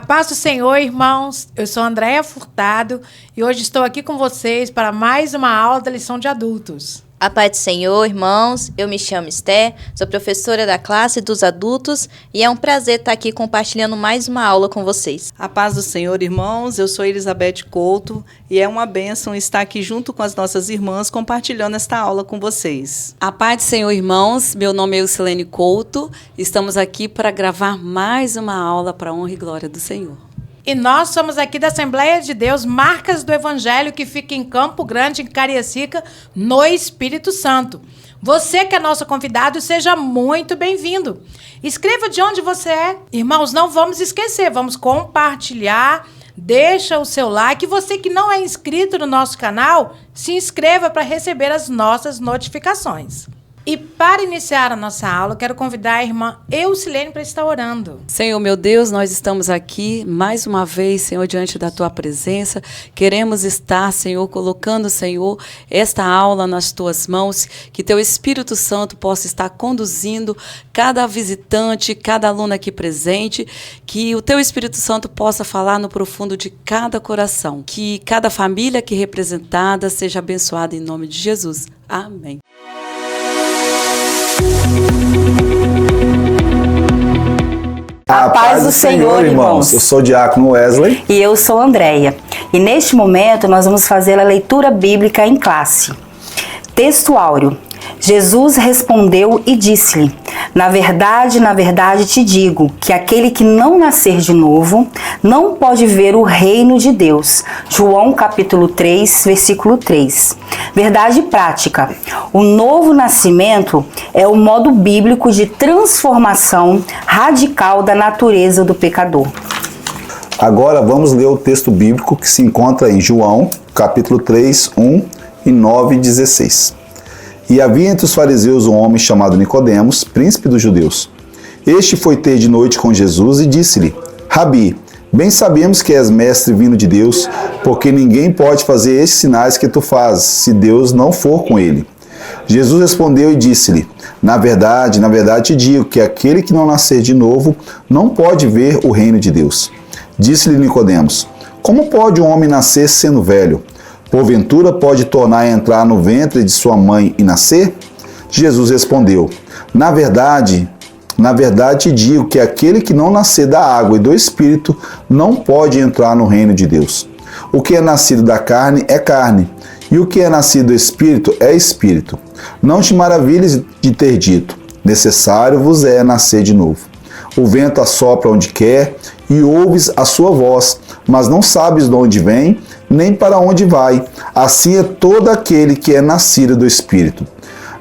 paz do Senhor, irmãos. Eu sou Andréia Furtado e hoje estou aqui com vocês para mais uma aula da lição de adultos. A paz do Senhor, irmãos. Eu me chamo Esther, sou professora da classe dos adultos e é um prazer estar aqui compartilhando mais uma aula com vocês. A paz do Senhor, irmãos. Eu sou Elizabeth Couto e é uma bênção estar aqui junto com as nossas irmãs compartilhando esta aula com vocês. A paz do Senhor, irmãos. Meu nome é Eucilene Couto. Estamos aqui para gravar mais uma aula para a honra e glória do Senhor. E nós somos aqui da Assembleia de Deus, Marcas do Evangelho, que fica em Campo Grande, em Cariacica, no Espírito Santo. Você que é nosso convidado, seja muito bem-vindo. Escreva de onde você é. Irmãos, não vamos esquecer, vamos compartilhar, deixa o seu like. Você que não é inscrito no nosso canal, se inscreva para receber as nossas notificações. E para iniciar a nossa aula, quero convidar a irmã Eucilene para estar orando. Senhor, meu Deus, nós estamos aqui mais uma vez, Senhor, diante da Tua presença. Queremos estar, Senhor, colocando, Senhor, esta aula nas Tuas mãos, que Teu Espírito Santo possa estar conduzindo cada visitante, cada aluno aqui presente, que o Teu Espírito Santo possa falar no profundo de cada coração, que cada família aqui representada seja abençoada em nome de Jesus. Amém. A paz do Senhor, irmãos. Eu sou o diácono Wesley. E eu sou Andréia. E neste momento nós vamos fazer a leitura bíblica em classe. Texto áureo. Jesus respondeu e disse-lhe: na verdade te digo que aquele que não nascer de novo não pode ver o reino de Deus. João capítulo 3, versículo 3. Verdade prática. O novo nascimento é o modo bíblico de transformação radical da natureza do pecador. Agora vamos ler o texto bíblico que se encontra em João capítulo 3, 1 e 9 e 16. E havia entre os fariseus um homem chamado Nicodemos, príncipe dos judeus. Este foi ter de noite com Jesus e disse-lhe: Rabi, bem sabemos que és mestre vindo de Deus, porque ninguém pode fazer estes sinais que tu fazes, se Deus não for com ele. Jesus respondeu e disse-lhe: na verdade te digo que aquele que não nascer de novo não pode ver o reino de Deus. Disse-lhe Nicodemos: como pode um homem nascer sendo velho? Porventura pode tornar a entrar no ventre de sua mãe e nascer? Jesus respondeu: na verdade te digo que aquele que não nascer da água e do Espírito não pode entrar no reino de Deus. O que é nascido da carne é carne, e o que é nascido do Espírito é Espírito. Não te maravilhes de ter dito: necessário vos é nascer de novo. O vento assopra onde quer, e ouves a sua voz, mas não sabes de onde vem, nem para onde vai. Assim é todo aquele que é nascido do Espírito.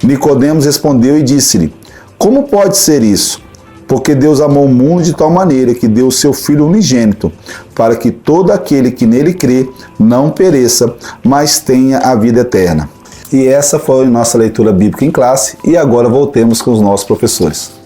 Nicodemos respondeu e disse-lhe: como pode ser isso? Porque Deus amou o mundo de tal maneira que deu o seu Filho unigênito, para que todo aquele que nele crê não pereça, mas tenha a vida eterna. E essa foi a nossa leitura bíblica em classe, e agora voltemos com os nossos professores.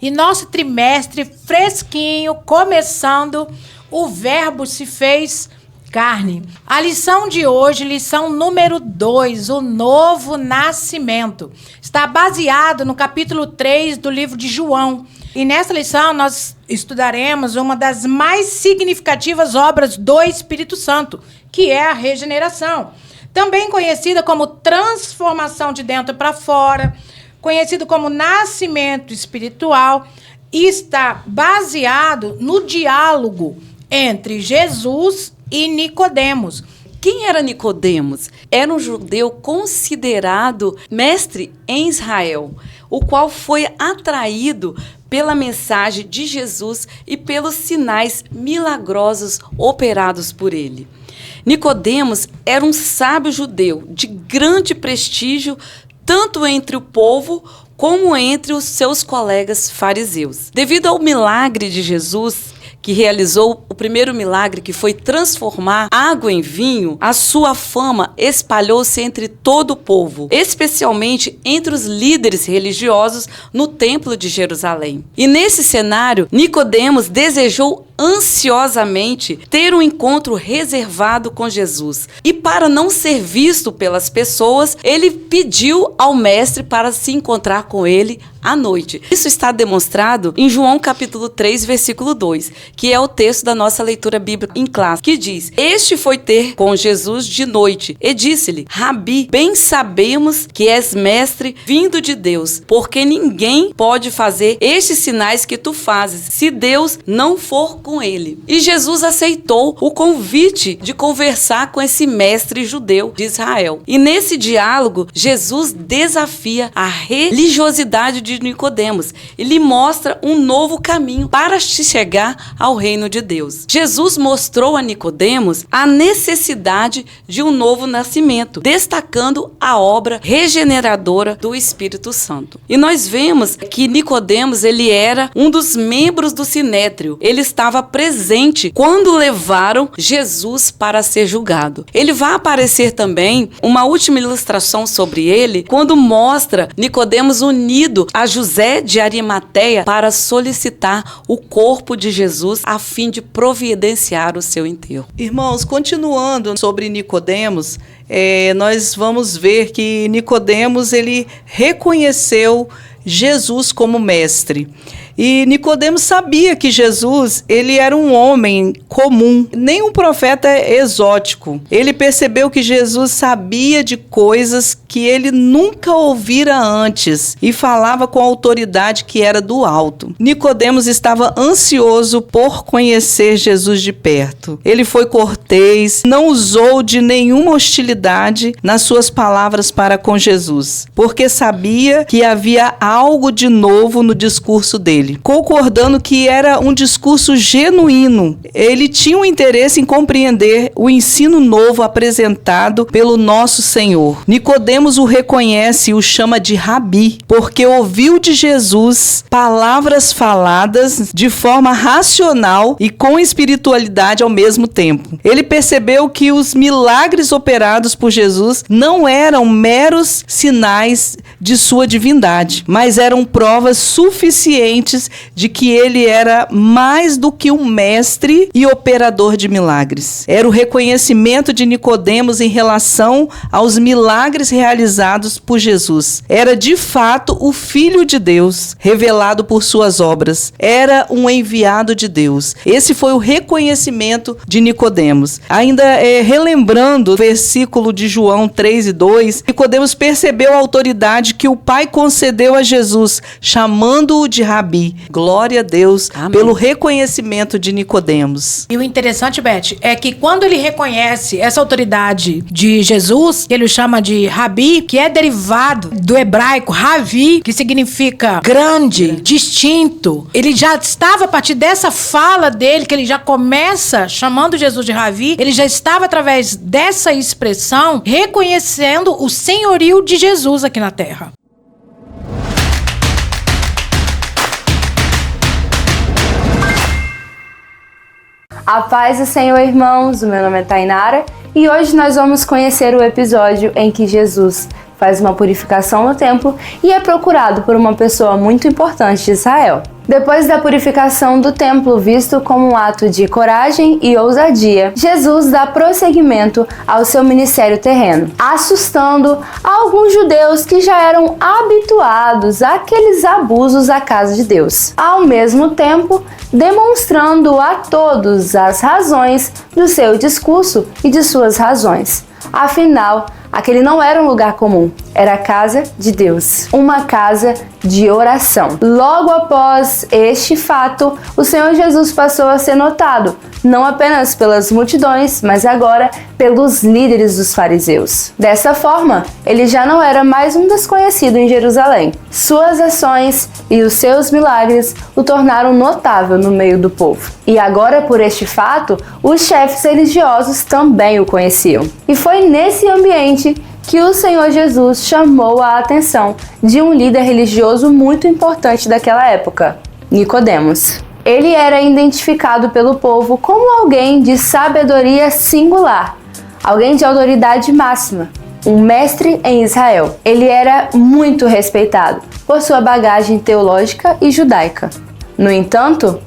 E nosso trimestre fresquinho, começando, o Verbo se fez carne. A lição de hoje, lição número 2, o novo nascimento, está baseado no capítulo 3 do livro de João. E nessa lição nós estudaremos uma das mais significativas obras do Espírito Santo, que é a regeneração, também conhecida como transformação de dentro para fora, conhecido como nascimento espiritual, e está baseado no diálogo entre Jesus e Nicodemos. Quem era Nicodemos? Era um judeu considerado mestre em Israel, o qual foi atraído pela mensagem de Jesus e pelos sinais milagrosos operados por ele. Nicodemos era um sábio judeu de grande prestígio, tanto entre o povo como entre os seus colegas fariseus. Devido ao milagre de Jesus, que realizou o primeiro milagre, que foi transformar água em vinho, a sua fama espalhou-se entre todo o povo, especialmente entre os líderes religiosos no Templo de Jerusalém. E nesse cenário, Nicodemos desejou ansiosamente ter um encontro reservado com Jesus. E para não ser visto pelas pessoas, ele pediu ao mestre para se encontrar com ele à noite. Isso está demonstrado em João capítulo 3, versículo 2, que é o texto da nossa leitura bíblica em classe, que diz: Este foi ter com Jesus de noite, e disse-lhe: Rabi, bem sabemos que és mestre vindo de Deus, porque ninguém pode fazer estes sinais que tu fazes, se Deus não for com ele. E Jesus aceitou o convite de conversar com esse mestre judeu de Israel. E nesse diálogo, Jesus desafia a religiosidade de Nicodemos e lhe mostra um novo caminho para se chegar ao reino de Deus. Jesus mostrou a Nicodemos a necessidade de um novo nascimento, destacando a obra regeneradora do Espírito Santo. E nós vemos que Nicodemos, ele era um dos membros do Sinédrio. Ele estava presente quando levaram Jesus para ser julgado. Ele vai aparecer também uma última ilustração sobre ele, quando mostra Nicodemos unido a José de Arimateia para solicitar o corpo de Jesus a fim de providenciar o seu enterro. Irmãos, continuando sobre Nicodemos, nós vamos ver que Nicodemos, ele reconheceu Jesus como mestre. E Nicodemos sabia que Jesus, ele era um homem comum, nem um profeta exótico. Ele percebeu que Jesus sabia de coisas que ele nunca ouvira antes e falava com a autoridade que era do alto. Nicodemos estava ansioso por conhecer Jesus de perto. Ele foi cortês, não usou de nenhuma hostilidade nas suas palavras para com Jesus, porque sabia que havia algo de novo no discurso dele, concordando que era um discurso genuíno. Ele tinha um interesse em compreender o ensino novo apresentado pelo nosso Senhor. Nicodemos o reconhece e o chama de Rabi, porque ouviu de Jesus palavras faladas de forma racional e com espiritualidade ao mesmo tempo. Ele percebeu que os milagres operados por Jesus não eram meros sinais de sua divindade, mas eram provas suficientes de que ele era mais do que um mestre e operador de milagres. Era o reconhecimento de Nicodemos em relação aos milagres realizados por Jesus. Era de fato o Filho de Deus, revelado por suas obras. Era um enviado de Deus. Esse foi o reconhecimento de Nicodemos. Ainda relembrando o versículo de João 3 e 2, Nicodemos percebeu a autoridade que o Pai concedeu a Jesus, chamando-o de Rabi. Glória a Deus. Amém. Pelo reconhecimento de Nicodemos. E o interessante, Beth, é que quando ele reconhece essa autoridade de Jesus, ele o chama de Rabi, que é derivado do hebraico Ravi, que significa grande, distinto. Ele já estava, a partir dessa fala dele, que ele já começa chamando Jesus de Ravi, ele já estava, através dessa expressão, reconhecendo o senhorio de Jesus aqui na terra. A paz do Senhor, irmãos, o meu nome é Tainara e hoje nós vamos conhecer o episódio em que Jesus faz uma purificação no templo e é procurado por uma pessoa muito importante de Israel. Depois da purificação do templo, visto como um ato de coragem e ousadia, Jesus dá prosseguimento ao seu ministério terreno, assustando alguns judeus que já eram habituados àqueles abusos à casa de Deus. Ao mesmo tempo, demonstrando a todos as razões do seu discurso e de suas razões. Afinal, aquele não era um lugar comum, era a casa de Deus, uma casa de oração. Logo após este fato, o Senhor Jesus passou a ser notado, não apenas pelas multidões, mas agora pelos líderes dos fariseus. Dessa forma, ele já não era mais um desconhecido em Jerusalém. Suas ações e os seus milagres o tornaram notável no meio do povo. E agora, por este fato, os chefes religiosos também o conheciam. E foi nesse ambiente que o Senhor Jesus chamou a atenção de um líder religioso muito importante daquela época, Nicodemos. Ele era identificado pelo povo como alguém de sabedoria singular, alguém de autoridade máxima, um mestre em Israel. Ele era muito respeitado por sua bagagem teológica e judaica. No entanto,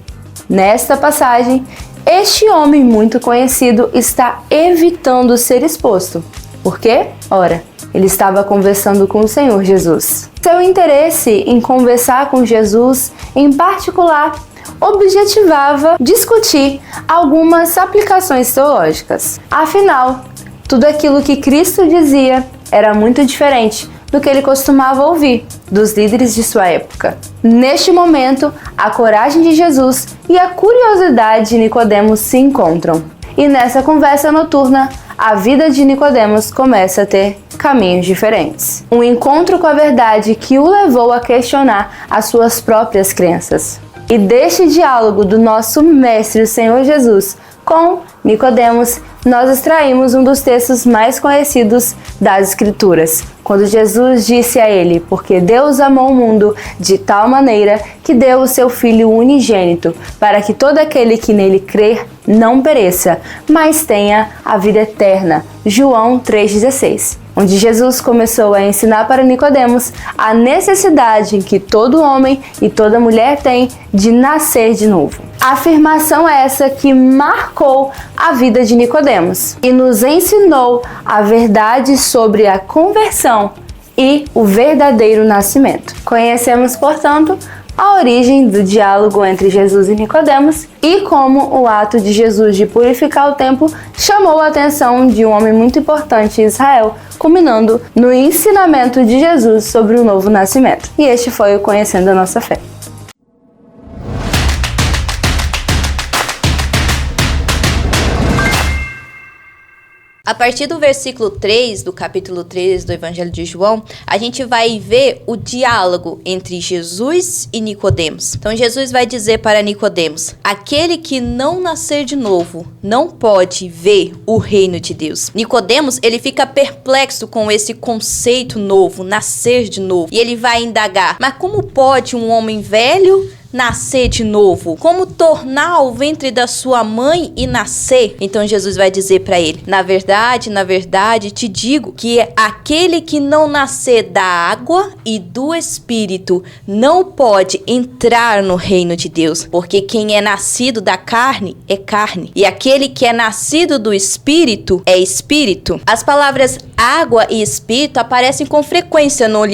Nesta passagem, este homem muito conhecido está evitando ser exposto. Por quê? Ora, ele estava conversando com o Senhor Jesus. Seu interesse em conversar com Jesus, em particular, objetivava discutir algumas aplicações teológicas. Afinal, tudo aquilo que Cristo dizia era muito diferente do que ele costumava ouvir dos líderes de sua época. Neste momento, a coragem de Jesus e a curiosidade de Nicodemos se encontram. E nessa conversa noturna, a vida de Nicodemos começa a ter caminhos diferentes. Um encontro com a verdade que o levou a questionar as suas próprias crenças. E deste diálogo do nosso mestre, o Senhor Jesus, com Nicodemos, nós extraímos um dos textos mais conhecidos das Escrituras, quando Jesus disse a ele: porque Deus amou o mundo de tal maneira que deu o seu Filho unigênito, para que todo aquele que nele crer não pereça, mas tenha a vida eterna. João 3,16. Onde Jesus começou a ensinar para Nicodemos a necessidade que todo homem e toda mulher tem de nascer de novo. Afirmação essa que marcou a vida de Nicodemos e nos ensinou a verdade sobre a conversão e o verdadeiro nascimento. Conhecemos, portanto, a origem do diálogo entre Jesus e Nicodemos e como o ato de Jesus de purificar o templo chamou a atenção de um homem muito importante em Israel, culminando no ensinamento de Jesus sobre o novo nascimento. E este foi o Conhecendo a Nossa Fé. A partir do versículo 3, do capítulo 3 do Evangelho de João, a gente vai ver o diálogo entre Jesus e Nicodemos. Então Jesus vai dizer para Nicodemos: aquele que não nascer de novo não pode ver o reino de Deus. Nicodemos, ele fica perplexo com esse conceito novo, nascer de novo. E ele vai indagar: mas como pode um homem velho nascer de novo? Como tornar o ventre da sua mãe e nascer? Então Jesus vai dizer para ele: na verdade, te digo que aquele que não nascer da água e do Espírito não pode entrar no reino de Deus, porque quem é nascido da carne é carne, e aquele que é nascido do Espírito é Espírito. As palavras água e Espírito aparecem com frequência no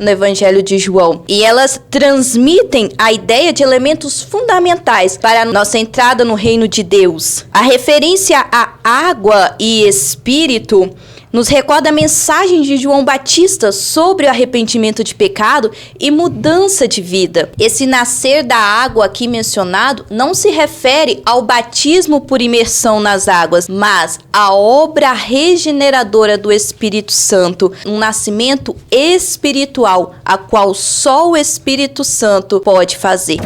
Evangelho de João, e elas transmitem a ideia de elementos fundamentais para a nossa entrada no reino de Deus. A referência a água e Espírito nos recorda a mensagem de João Batista sobre o arrependimento de pecado e mudança de vida. Esse nascer da água aqui mencionado não se refere ao batismo por imersão nas águas, mas à obra regeneradora do Espírito Santo, um nascimento espiritual, a qual só o Espírito Santo pode fazer.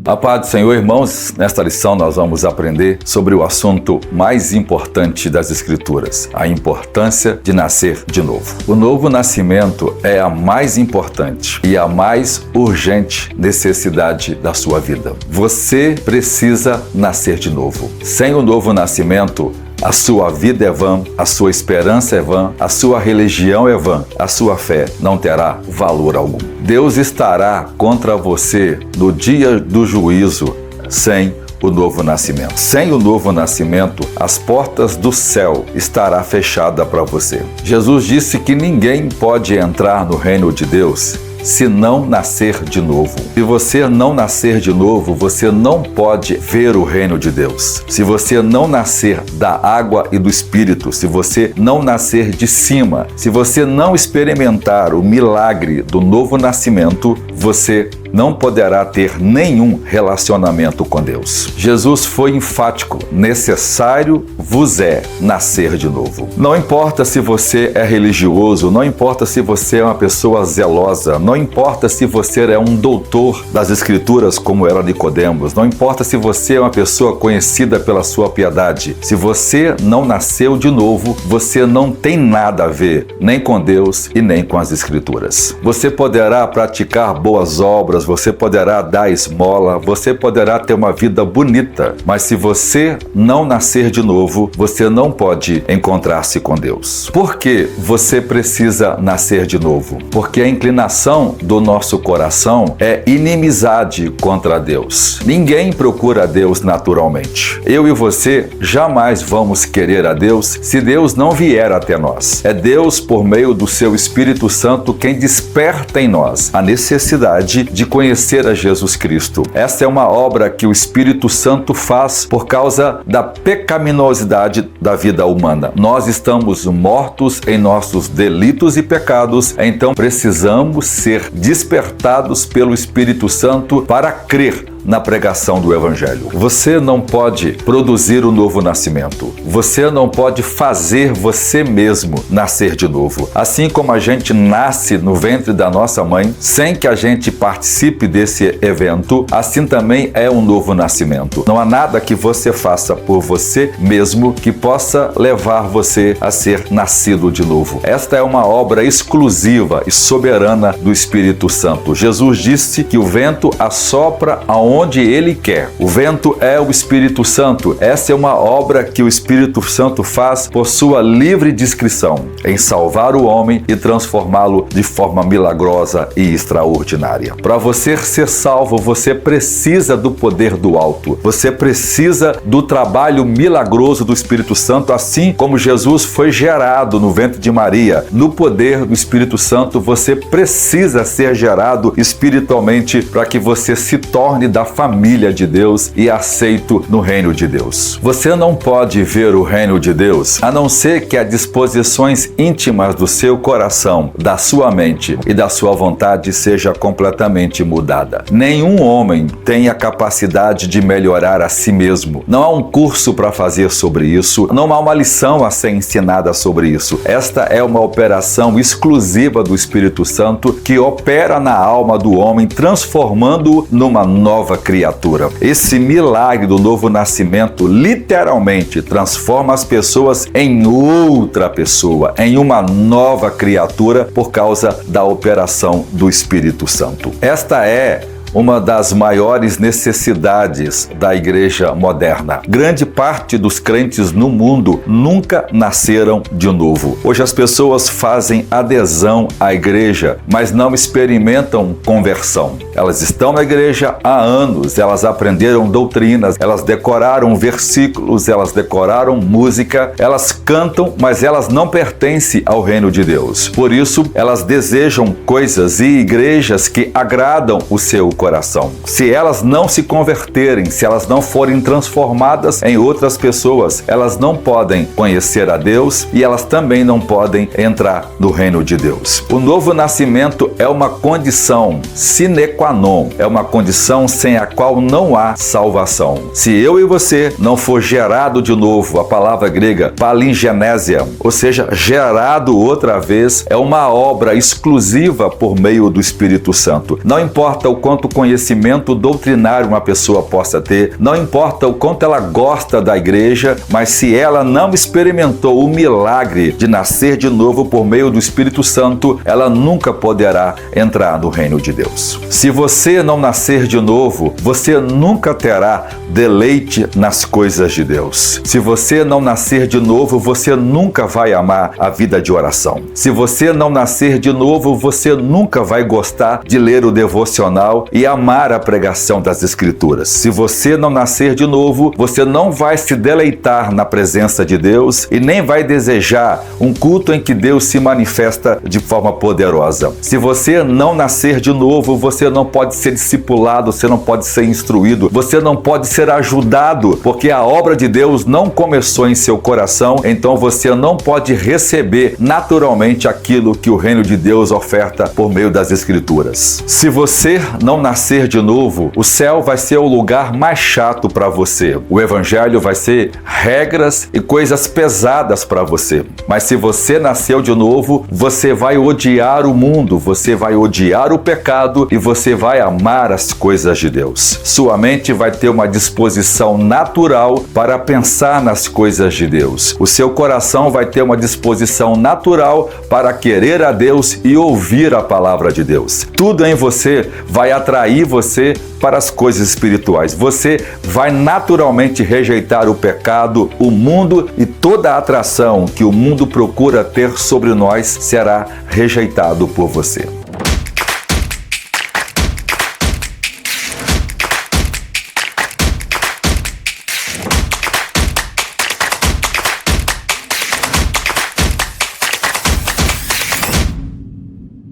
A paz do Senhor, irmãos, nesta lição nós vamos aprender sobre o assunto mais importante das Escrituras, a importância de nascer de novo. O novo nascimento é a mais importante e a mais urgente necessidade da sua vida. Você precisa nascer de novo. Sem o novo nascimento, a sua vida é vã, a sua esperança é vã, a sua religião é vã, a sua fé não terá valor algum. Deus estará contra você no dia do juízo sem o novo nascimento. Sem o novo nascimento, as portas do céu estarão fechadas para você. Jesus disse que ninguém pode entrar no reino de Deus se não nascer de novo. Se você não nascer de novo, você não pode ver o reino de Deus. Se você não nascer da água e do Espírito, se você não nascer de cima, se você não experimentar o milagre do novo nascimento, você não poderá ter nenhum relacionamento com Deus. Jesus foi enfático: necessário vos é nascer de novo. Não importa se você é religioso, não importa se você é uma pessoa zelosa, não importa se você é um doutor das Escrituras como era Nicodemos, não importa se você é uma pessoa conhecida pela sua piedade. Se você não nasceu de novo, você não tem nada a ver nem com Deus e nem com as Escrituras. Você poderá praticar boas obras, obras, você poderá dar esmola, você poderá ter uma vida bonita, mas se você não nascer de novo, você não pode encontrar-se com Deus. Por que você precisa nascer de novo? Porque a inclinação do nosso coração é inimizade contra Deus. Ninguém procura a Deus naturalmente. Eu e você jamais vamos querer a Deus se Deus não vier até nós. É Deus, por meio do seu Espírito Santo, quem desperta em nós a necessidade de conhecer a Jesus Cristo. Essa é uma obra que o Espírito Santo faz por causa da pecaminosidade da vida humana. Nós estamos mortos em nossos delitos e pecados, então precisamos ser despertados pelo Espírito Santo para crer na pregação do Evangelho. Você não pode produzir o novo nascimento. Você não pode fazer você mesmo nascer de novo. Assim como a gente nasce no ventre da nossa mãe, sem que a gente participe desse evento, assim também é um novo nascimento. Não há nada que você faça por você mesmo que possa levar você a ser nascido de novo. Esta é uma obra exclusiva e soberana do Espírito Santo. Jesus disse que o vento assopra aonde ele quer. O vento é o Espírito Santo. Essa é uma obra que o Espírito Santo faz por sua livre discrição em salvar o homem e transformá-lo de forma milagrosa e extraordinária. Para você ser salvo, você precisa do poder do alto. Você precisa do trabalho milagroso do Espírito Santo, assim como Jesus foi gerado no ventre de Maria. No poder do Espírito Santo, você precisa ser gerado espiritualmente para que você se torne da família de Deus e aceito no reino de Deus. Você não pode ver o reino de Deus a não ser que as disposições íntimas do seu coração, da sua mente e da sua vontade seja completamente mudada. Nenhum homem tem a capacidade de melhorar a si mesmo. Não há um curso para fazer sobre isso, não há uma lição a ser ensinada sobre isso. Esta é uma operação exclusiva do Espírito Santo que opera na alma do homem, transformando-o numa nova criatura. Esse milagre do novo nascimento literalmente transforma as pessoas em outra pessoa, em uma nova criatura por causa da operação do Espírito Santo. Esta é uma das maiores necessidades da igreja moderna. Grande parte dos crentes no mundo nunca nasceram de novo. Hoje as pessoas fazem adesão à igreja, mas não experimentam conversão. Elas estão na igreja há anos, elas aprenderam doutrinas, elas decoraram versículos, elas decoraram música, elas cantam, mas elas não pertencem ao reino de Deus. Por isso, elas desejam coisas e igrejas que agradam o seu coração. Se elas não se converterem, se elas não forem transformadas em outras pessoas, elas não podem conhecer a Deus e elas também não podem entrar no reino de Deus. O novo nascimento é uma condição sine qua non, é uma condição sem a qual não há salvação. Se eu e você não for gerado de novo, a palavra grega palingenésia, ou seja, gerado outra vez, é uma obra exclusiva por meio do Espírito Santo. Não importa o quanto conhecimento doutrinário uma pessoa possa ter, não importa o quanto ela gosta da igreja, mas se ela não experimentou o milagre de nascer de novo por meio do Espírito Santo, ela nunca poderá entrar no reino de Deus. Se você não nascer de novo, você nunca terá deleite nas coisas de Deus. Se você não nascer de novo, você nunca vai amar a vida de oração. Se você não nascer de novo, você nunca vai gostar de ler o devocional e amar a pregação das Escrituras. Se você não nascer de novo, você não vai se deleitar na presença de Deus e nem vai desejar um culto em que Deus se manifesta de forma poderosa. Se você não nascer de novo, você não pode ser discipulado, você não pode ser instruído, você não pode ser ajudado, porque a obra de Deus não começou em seu coração, então você não pode receber naturalmente aquilo que o reino de Deus oferta por meio das Escrituras. Se você não nascer de novo, o céu vai ser o lugar mais chato para você. O evangelho vai ser regras e coisas pesadas para você. Mas se você nasceu de novo, você vai odiar o mundo, você vai odiar o pecado e você vai amar as coisas de Deus. Sua mente vai ter uma disposição natural para pensar nas coisas de Deus. O seu coração vai ter uma disposição natural para querer a Deus e ouvir a palavra de Deus. Tudo em você vai atrair você para as coisas espirituais. Você vai naturalmente rejeitar o pecado, o mundo, e toda a atração que o mundo procura ter sobre nós será rejeitado por você.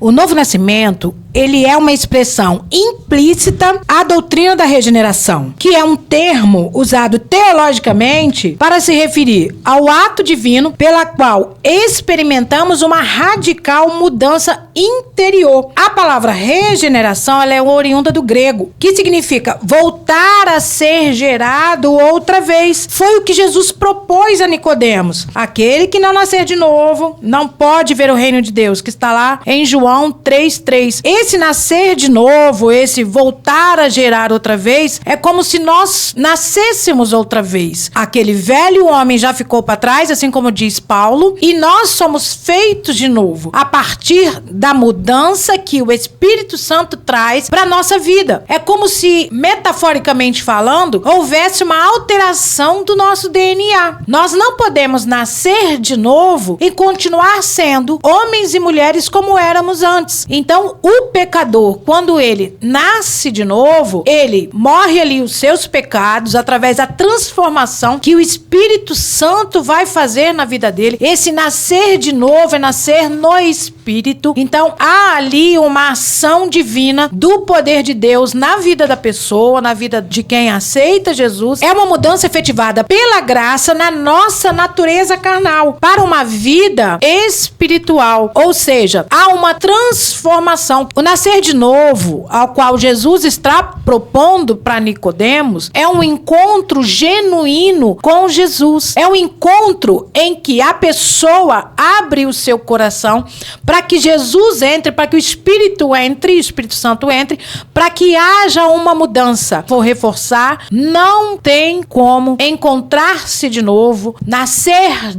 O novo nascimento, ele é uma expressão implícita à doutrina da regeneração, que é um termo usado teologicamente para se referir ao ato divino pela qual experimentamos uma radical mudança interior. A palavra regeneração, ela é oriunda do grego, que significa voltar a ser gerado outra vez. Foi o que Jesus propôs a Nicodemos. Aquele que não nascer de novo não pode ver o reino de Deus, que está lá em João 3:3. Esse nascer de novo, esse voltar a gerar outra vez, é como se nós nascêssemos outra vez. Aquele velho homem já ficou para trás, assim como diz Paulo, e nós somos feitos de novo a partir da mudança que o Espírito Santo traz para nossa vida. É como se, metaforicamente falando, houvesse uma alteração do nosso DNA. Nós não podemos nascer de novo e continuar sendo homens e mulheres como éramos antes. Então, o pecador, quando ele nasce de novo, ele morre ali os seus pecados através da transformação que o Espírito Santo vai fazer na vida dele. Esse nascer de novo é nascer no Espírito. Então, há ali uma ação divina do poder de Deus na vida da pessoa, na vida de quem aceita Jesus. É uma mudança efetivada pela graça na nossa natureza carnal para uma vida espiritual. Ou seja, há uma transformação. O nascer de novo, ao qual Jesus está propondo para Nicodemos, é um encontro genuíno com Jesus. É um encontro em que a pessoa abre o seu coração para que Jesus entre, para que o Espírito entre, o Espírito Santo entre, para que haja uma mudança. Vou reforçar, não tem como encontrar-se de novo, nascer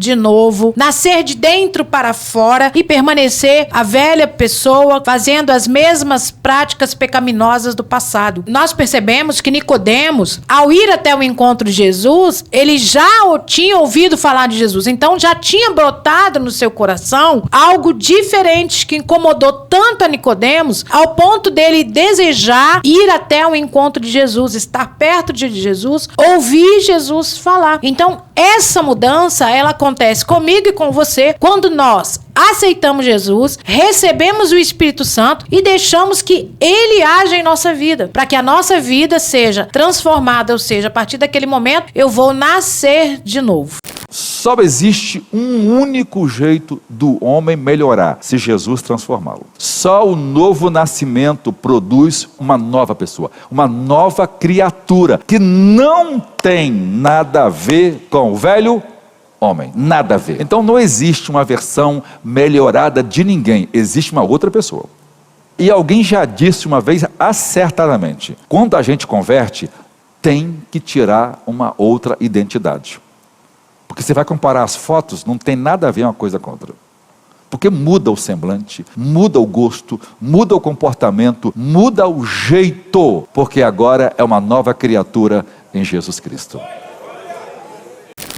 de dentro para fora e permanecer a velha pessoa fazendo as mesmas práticas pecaminosas do passado. Nós percebemos que Nicodemos, ao ir até o encontro de Jesus, ele já tinha ouvido falar de Jesus, então já tinha brotado no seu coração algo diferente que incomodou tanto a Nicodemos, ao ponto dele desejar ir até o encontro de Jesus, estar perto de Jesus, ouvir Jesus falar. Então, essa mudança, ela acontece comigo e com você quando nós aceitamos Jesus, recebemos o Espírito Santo e deixamos que Ele haja em nossa vida, para que a nossa vida seja transformada, ou seja, a partir daquele momento eu vou nascer de novo. Só existe um único jeito do homem melhorar, se Jesus transformá-lo. Só o novo nascimento produz uma nova pessoa, uma nova criatura, que não tem nada a ver com o velho homem, nada a ver. Então não existe uma versão melhorada de ninguém, existe uma outra pessoa. E alguém já disse uma vez acertadamente, quando a gente converte, tem que tirar uma outra identidade. Porque você vai comparar as fotos, não tem nada a ver uma coisa com outra. Porque muda o semblante, muda o gosto, muda o comportamento, muda o jeito, porque agora é uma nova criatura em Jesus Cristo.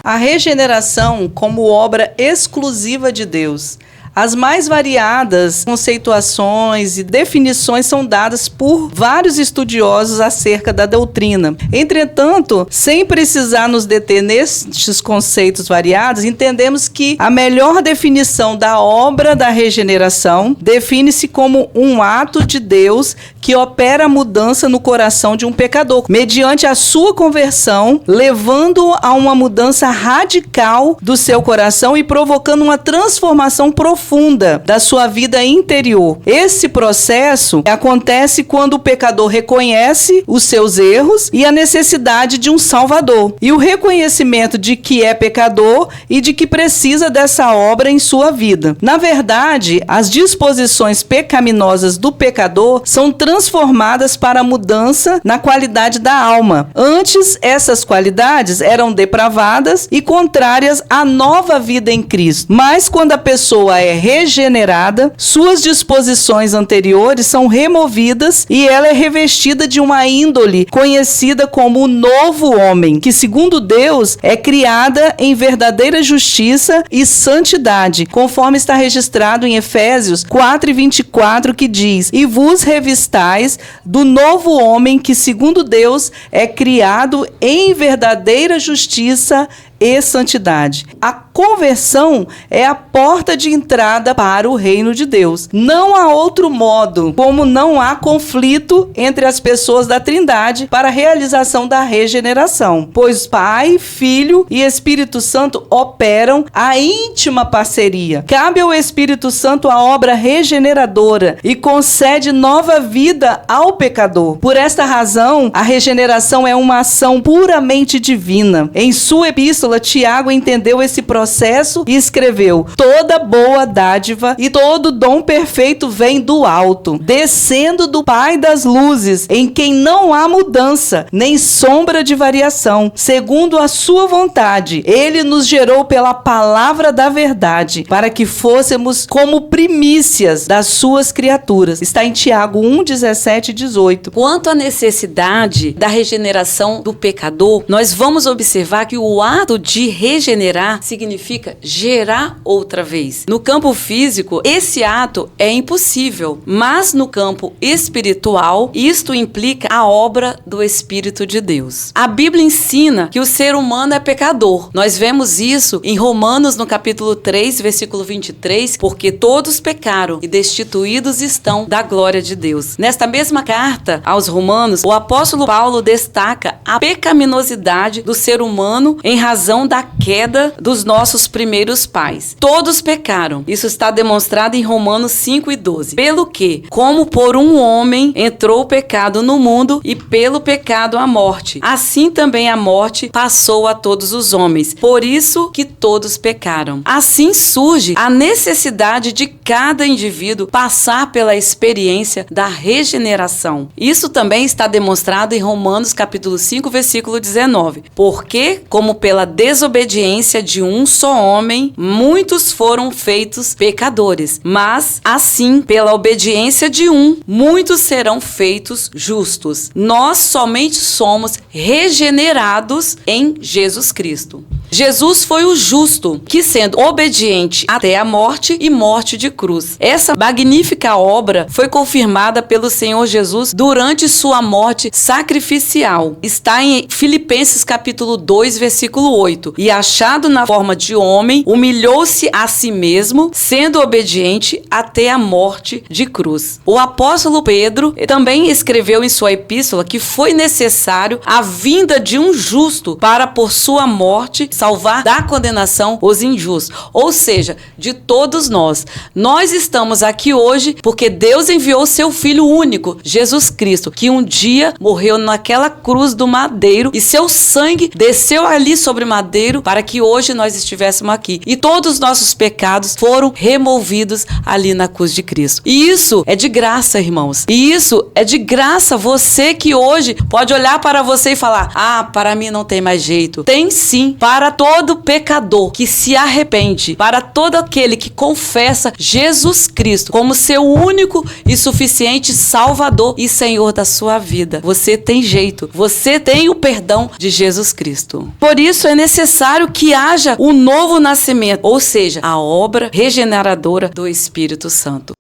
A regeneração como obra exclusiva de Deus. As mais variadas conceituações e definições são dadas por vários estudiosos acerca da doutrina. Entretanto, sem precisar nos deter nestes conceitos variados, entendemos que a melhor definição da obra da regeneração define-se como um ato de Deus que opera a mudança no coração de um pecador, mediante a sua conversão, levando a uma mudança radical do seu coração e provocando uma transformação profunda profunda da sua vida interior. Esse processo acontece quando o pecador reconhece os seus erros e a necessidade de um Salvador, e o reconhecimento de que é pecador e de que precisa dessa obra em sua vida. Na verdade, as disposições pecaminosas do pecador são transformadas para a mudança na qualidade da alma. Antes, essas qualidades eram depravadas e contrárias à nova vida em Cristo. Mas quando a pessoa é regenerada, suas disposições anteriores são removidas e ela é revestida de uma índole conhecida como o novo homem, que segundo Deus é criada em verdadeira justiça e santidade, conforme está registrado em Efésios 4:24, que diz: e vos revistais do novo homem que segundo Deus é criado em verdadeira justiça e santidade. A conversão é a porta de entrada para o reino de Deus. Não há outro modo, como não há conflito entre as pessoas da Trindade para a realização da regeneração, pois Pai, Filho e Espírito Santo operam a íntima parceria. Cabe ao Espírito Santo a obra regeneradora e concede nova vida ao pecador. Por esta razão, a regeneração é uma ação puramente divina. Em sua epístola, Tiago entendeu esse processo e escreveu: toda boa dádiva e todo dom perfeito vem do alto, descendo do Pai das luzes, em quem não há mudança, nem sombra de variação. Segundo a sua vontade, ele nos gerou pela palavra da verdade, para que fôssemos como primícias das suas criaturas. Está em Tiago 1:17 e 18. Quanto à necessidade da regeneração do pecador, nós vamos observar que o ato de regenerar significa gerar outra vez. No campo físico, esse ato é impossível, mas no campo espiritual, isto implica a obra do Espírito de Deus. A Bíblia ensina que o ser humano é pecador. Nós vemos isso em Romanos, no capítulo 3, versículo 23, porque todos pecaram e destituídos estão da glória de Deus. Nesta mesma carta aos Romanos, o apóstolo Paulo destaca a pecaminosidade do ser humano em razão da queda dos nossos primeiros pais. Todos pecaram. Isso está demonstrado em Romanos 5:12. Pelo que, como por um homem entrou o pecado no mundo e pelo pecado a morte, assim também a morte passou a todos os homens. Por isso que todos pecaram. Assim surge a necessidade de cada indivíduo passar pela experiência da regeneração. Isso também está demonstrado em Romanos capítulo 5, versículo 19. Porque, como pela desobediência de um só homem, muitos foram feitos pecadores, mas assim, pela obediência de um, muitos serão feitos justos. Nós somente somos regenerados em Jesus Cristo. Jesus foi o justo, que sendo obediente até a morte e morte de cruz. Essa magnífica obra foi confirmada pelo Senhor Jesus durante sua morte sacrificial. Está em Filipenses capítulo 2, versículo 8. E achado na forma de homem, humilhou-se a si mesmo, sendo obediente até a morte de cruz. O apóstolo Pedro também escreveu em sua epístola que foi necessário a vinda de um justo para, por sua morte, salvar da condenação os injustos, ou seja, de todos nós. Nós estamos aqui hoje porque Deus enviou seu Filho único, Jesus Cristo, que um dia morreu naquela cruz do madeiro e seu sangue desceu ali sobre o madeiro para que hoje nós estivéssemos aqui. E todos os nossos pecados foram removidos ali na cruz de Cristo. E isso é de graça, irmãos. E isso é de graça. Você que hoje pode olhar para você e falar: ah, para mim não tem mais jeito. Tem sim, para todo pecador que se arrepende, para todo aquele que confessa Jesus Cristo como seu único e suficiente Salvador e Senhor da sua vida. Você tem jeito, você tem o perdão de Jesus Cristo. Por isso é necessário que haja um novo nascimento, ou seja, a obra regeneradora do Espírito Santo.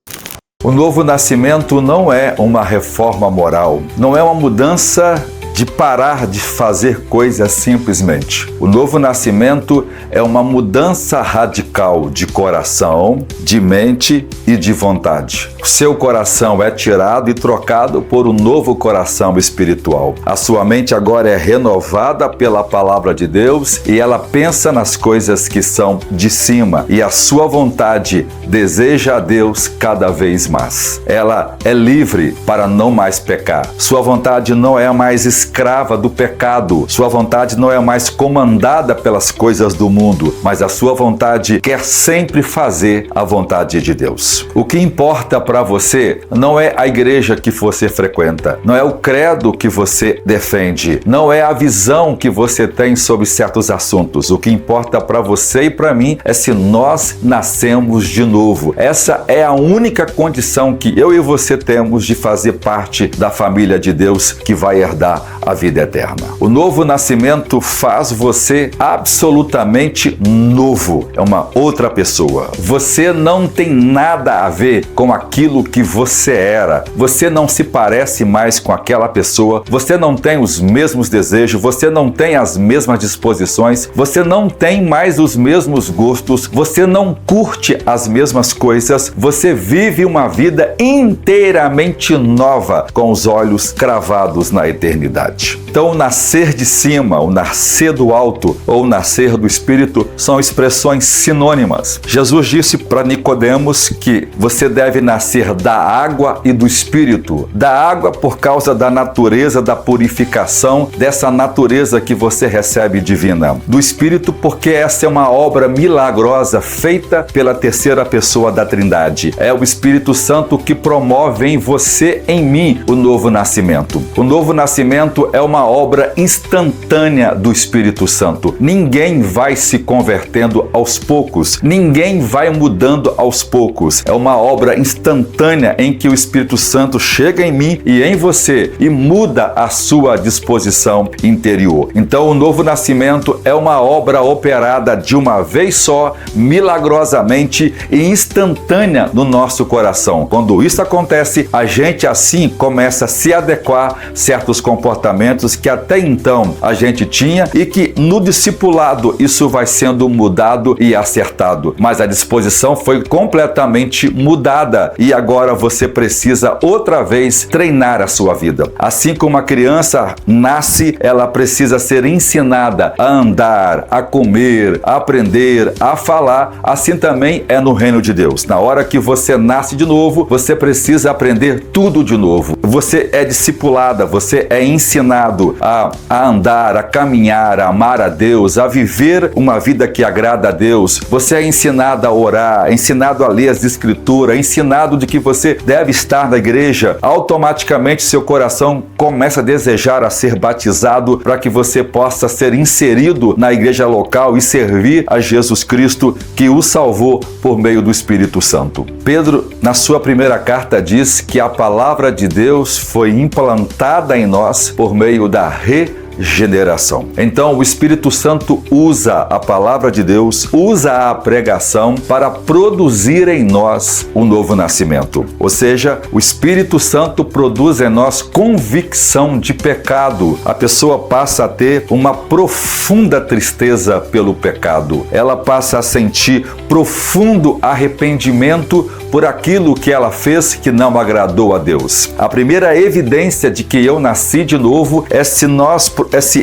O novo nascimento não é uma reforma moral, não é uma mudança de parar de fazer coisas simplesmente. O novo nascimento é uma mudança radical de coração, de mente e de vontade. seu coração é tirado e trocado por um novo coração espiritual. A sua mente agora é renovada pela palavra de Deus e ela pensa nas coisas que são de cima, e a sua vontade deseja a Deus cada vez mais. Ela é livre para não mais pecar. Sua vontade não é mais escrava do pecado. Sua vontade não é mais comandada pelas coisas do mundo, mas a sua vontade quer sempre fazer a vontade de Deus. O que importa para você não é a igreja que você frequenta, não é o credo que você defende, não é a visão que você tem sobre certos assuntos. O que importa para você e para mim é se nós nascemos de novo. Essa é a única condição que eu e você temos de fazer parte da família de Deus que vai herdar a vida eterna. O novo nascimento faz você absolutamente novo. É uma outra pessoa. Você não tem nada a ver com aquilo que você era. Você não se parece mais com aquela pessoa. Você não tem os mesmos desejos. Você não tem as mesmas disposições. Você não tem mais os mesmos gostos. Você não curte as mesmas coisas. Você vive uma vida inteiramente nova, com os olhos cravados na eternidade. Então, o nascer de cima, o nascer do alto ou o nascer do Espírito são expressões sinônimas. Jesus disse para Nicodemos que você deve nascer da água e do Espírito. Da água por causa da natureza, da purificação, dessa natureza que você recebe divina. Do Espírito porque essa é uma obra milagrosa feita pela terceira pessoa da Trindade. É o Espírito Santo que promove em você, em mim, o novo nascimento. O novo nascimento é uma obra instantânea do Espírito Santo. Ninguém vai se convertendo aos poucos. Ninguém vai mudando aos poucos. É uma obra instantânea em que o Espírito Santo chega em mim e em você e muda a sua disposição interior. Então, o novo nascimento é uma obra operada de uma vez só, milagrosamente e instantânea no nosso coração. Quando isso acontece, a gente assim começa a se adequar a certos comportamentos que até então a gente tinha e que no discipulado isso vai sendo mudado e acertado. Mas a disposição foi completamente mudada e agora você precisa outra vez treinar a sua vida. Assim como a criança nasce, ela precisa ser ensinada a andar, a comer, a aprender, a falar. Assim também é no reino de Deus. Na hora que você nasce de novo, você precisa aprender tudo de novo. Você é discipulada, você é ensinado a andar, a caminhar, a amar a Deus, a viver uma vida que agrada a Deus. Você é ensinado a orar, ensinado a ler as Escrituras, ensinado de que você deve estar na igreja. Automaticamente seu coração começa a desejar a ser batizado para que você possa ser inserido na igreja local e servir a Jesus Cristo que o salvou por meio do Espírito Santo. Pedro, na sua primeira carta, diz que a palavra de Deus foi implantada em nós por meio da regeneração. Então, o Espírito Santo usa a palavra de Deus, usa a pregação para produzir em nós o novo nascimento. Ou seja, o Espírito Santo produz em nós convicção de pecado. A pessoa passa a ter uma profunda tristeza pelo pecado. Ela passa a sentir profundo arrependimento por aquilo que ela fez que não agradou a Deus. A primeira evidência de que eu nasci de novo é se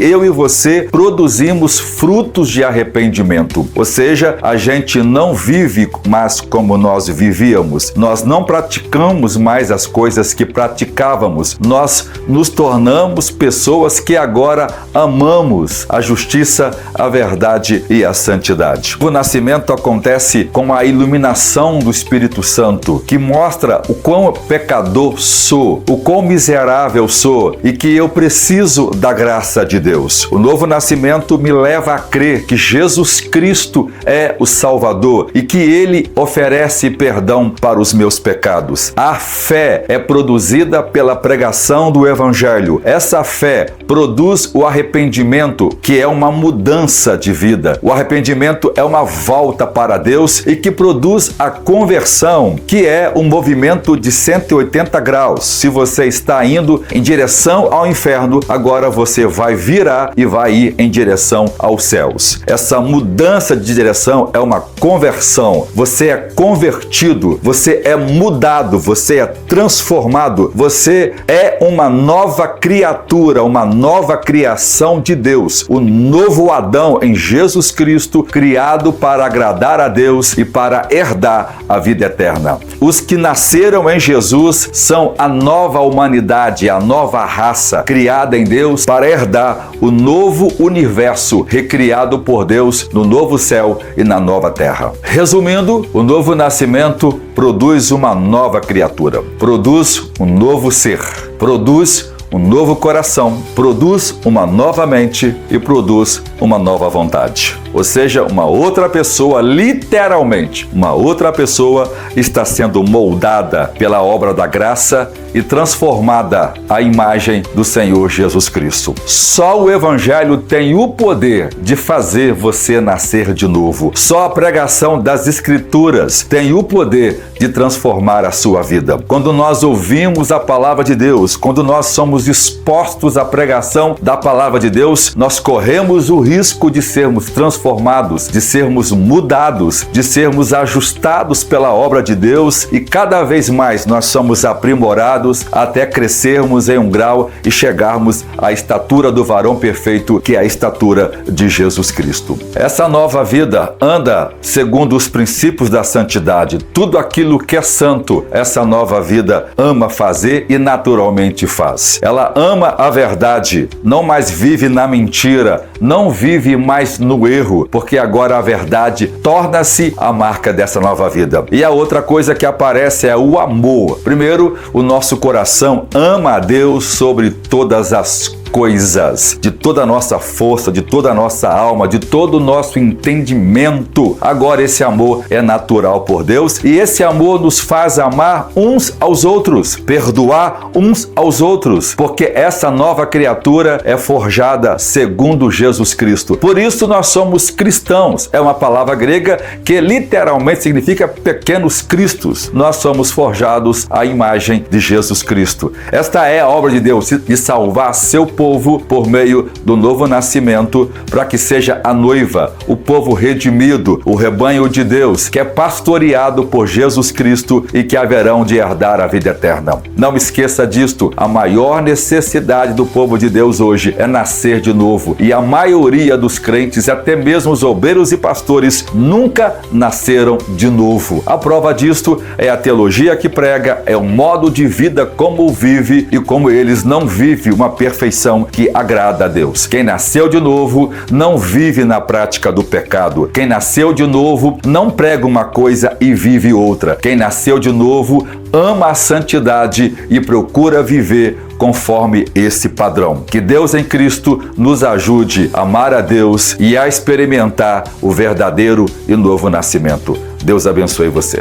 eu e você produzimos frutos de arrependimento. Ou seja, a gente não vive mais como nós vivíamos. Nós não praticamos mais as coisas que praticávamos. Nós nos tornamos pessoas que agora amamos a justiça, a verdade e a santidade. O nascimento acontece com a iluminação do Espírito Santo, que mostra o quão pecador sou, o quão miserável sou e que eu preciso da graça de Deus. O novo nascimento me leva a crer que Jesus Cristo é o Salvador e que Ele oferece perdão para os meus pecados. A fé é produzida pela pregação do Evangelho. Essa fé produz o arrependimento, que é uma mudança de vida. O arrependimento é uma volta para Deus e que produz a conversão, direção, que é um movimento de 180 graus. Se você está indo em direção ao inferno, agora você vai virar e vai ir em direção aos céus. Essa mudança de direção é uma conversão. Você é convertido, você é mudado, você é transformado, você é uma nova criatura, uma nova criação de Deus. O novo Adão em Jesus Cristo, criado para agradar a Deus e para herdar a vida eterna. Os que nasceram em Jesus são a nova humanidade, a nova raça criada em Deus para herdar o novo universo recriado por Deus no novo céu e na nova terra. Resumindo, o novo nascimento produz uma nova criatura, produz um novo ser, produz um novo coração, produz uma nova mente e produz uma nova vontade. Ou seja, uma outra pessoa, literalmente, uma outra pessoa está sendo moldada pela obra da graça e transformada à imagem do Senhor Jesus Cristo. Só o Evangelho tem o poder de fazer você nascer de novo. Só a pregação das Escrituras tem o poder de transformar a sua vida. Quando nós ouvimos a palavra de Deus, quando nós somos expostos à pregação da palavra de Deus, nós corremos o risco de sermos transformados, de sermos mudados, de sermos ajustados pela obra de Deus e cada vez mais nós somos aprimorados até crescermos em um grau e chegarmos à estatura do varão perfeito, que é a estatura de Jesus Cristo. Essa nova vida anda segundo os princípios da santidade. Tudo aquilo que é santo, essa nova vida ama fazer e naturalmente faz. Ela ama a verdade, não mais vive na mentira, não vive mais no erro, porque agora a verdade torna-se a marca dessa nova vida. E a outra coisa que aparece é o amor. Primeiro, o nosso coração ama a Deus sobre todas as coisas, de toda a nossa força, de toda a nossa alma, de todo o nosso entendimento. Agora esse amor é natural por Deus e esse amor nos faz amar uns aos outros, perdoar uns aos outros, porque essa nova criatura é forjada segundo Jesus Cristo. Por isso nós somos cristãos. É uma palavra grega que literalmente significa pequenos cristos. Nós somos forjados à imagem de Jesus Cristo. Esta é a obra de Deus, de salvar seu povo por meio do novo nascimento, para que seja a noiva, o povo redimido, o rebanho de Deus, que é pastoreado por Jesus Cristo e que haverão de herdar a vida eterna. Não esqueça disto, a maior necessidade do povo de Deus hoje é nascer de novo, e a maioria dos crentes, até mesmo os obreiros e pastores, nunca nasceram de novo. A prova disto é a teologia que prega, é o modo de vida como vive e como eles não vivem uma perfeição que agrada a Deus. Quem nasceu de novo não vive na prática do pecado. Quem nasceu de novo não prega uma coisa e vive outra. Quem nasceu de novo ama a santidade e procura viver conforme esse padrão. Que Deus em Cristo nos ajude a amar a Deus e a experimentar o verdadeiro e novo nascimento. Deus abençoe você.